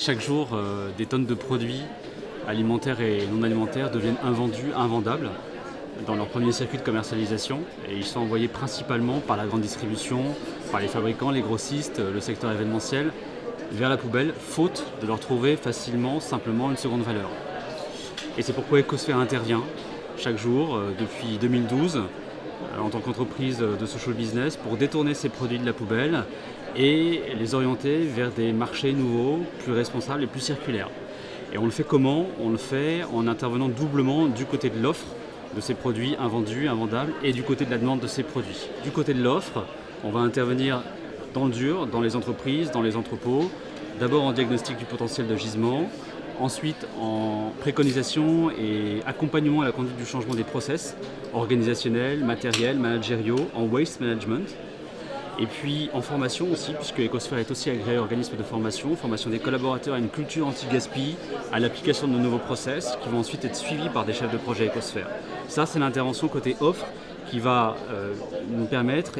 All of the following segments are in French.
Chaque jour, des tonnes de produits alimentaires et non alimentaires deviennent invendus, invendables dans leur premier circuit de commercialisation et ils sont envoyés principalement par la grande distribution, par les fabricants, les grossistes, le secteur événementiel, vers la poubelle, faute de leur trouver facilement, simplement une seconde valeur. Et c'est pourquoi Ecosphere intervient chaque jour depuis 2012 en tant qu'entreprise de social business pour détourner ces produits de la poubelle et les orienter vers des marchés nouveaux, plus responsables et plus circulaires. Et on le fait comment? On le fait en intervenant doublement du côté de l'offre de ces produits invendus, invendables, et du côté de la demande de ces produits. Du côté de l'offre, on va intervenir dans le dur, dans les entreprises, dans les entrepôts, d'abord en diagnostic du potentiel de gisement, ensuite en préconisation et accompagnement à la conduite du changement des process organisationnels, matériels, managériaux, en waste management. Et puis en formation aussi, puisque Ecosphere est aussi agréé organisme de formation des collaborateurs à une culture anti-gaspi, à l'application de nos nouveaux process qui vont ensuite être suivis par des chefs de projet Ecosphere. Ça, c'est l'intervention côté offre qui va nous permettre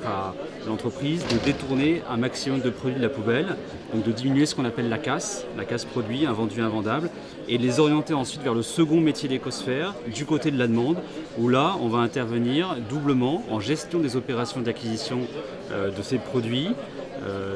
à l'entreprise de détourner un maximum de produits de la poubelle, donc de diminuer ce qu'on appelle la casse produit, invendu, invendable, et de les orienter ensuite vers le second métier d'Ecosphere, du côté de la demande, où là, on va intervenir doublement en gestion des opérations d'acquisition de ces produits,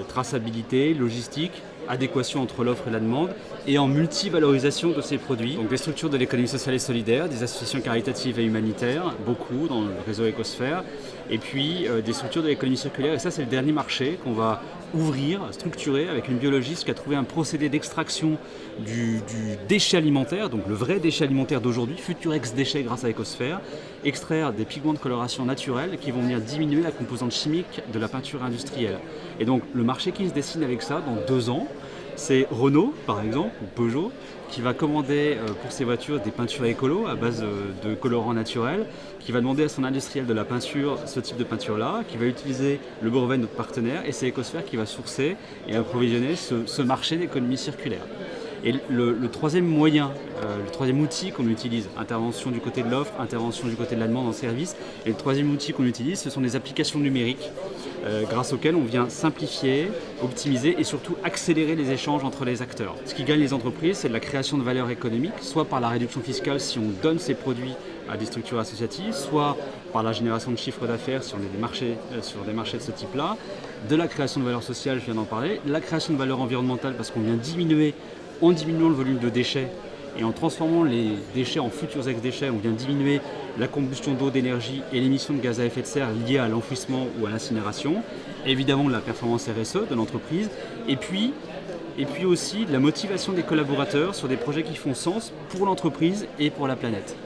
traçabilité, logistique, adéquation entre l'offre et la demande et en multivalorisation de ces produits. Donc des structures de l'économie sociale et solidaire, des associations caritatives et humanitaires, beaucoup dans le réseau Ecosphere, et puis des structures de l'économie circulaire. Et ça, c'est le dernier marché qu'on va ouvrir, structurer avec une biologiste qui a trouvé un procédé d'extraction du déchet alimentaire, donc le vrai déchet alimentaire d'aujourd'hui, futur ex-déchet grâce à Ecosphere, extraire des pigments de coloration naturels qui vont venir diminuer la composante chimique de la peinture industrielle. Et donc le marché qui se dessine avec ça dans 2 ans, c'est Renault, par exemple, ou Peugeot, qui va commander pour ses voitures des peintures écolo à base de colorants naturels, qui va demander à son industriel de la peinture ce type de peinture-là, qui va utiliser le brevet de notre partenaire, et c'est Ecosphere qui va sourcer et approvisionner ce marché d'économie circulaire. Et le troisième moyen, le troisième outil qu'on utilise, intervention du côté de l'offre, intervention du côté de la demande en service, et le troisième outil qu'on utilise, ce sont les applications numériques, grâce auxquelles on vient simplifier, optimiser et surtout accélérer les échanges entre les acteurs. Ce qui gagne les entreprises, c'est de la création de valeur économique, soit par la réduction fiscale si on donne ces produits à des structures associatives, soit par la génération de chiffre d'affaires si on est sur des marchés de ce type-là, de la création de valeur sociale, je viens d'en parler, la création de valeur environnementale parce qu'on vient diminuer en diminuant le volume de déchets et en transformant les déchets en futurs ex-déchets, on vient diminuer la combustion d'eau, d'énergie et l'émission de gaz à effet de serre liées à l'enfouissement ou à l'incinération. Évidemment la performance RSE de l'entreprise et puis aussi de la motivation des collaborateurs sur des projets qui font sens pour l'entreprise et pour la planète.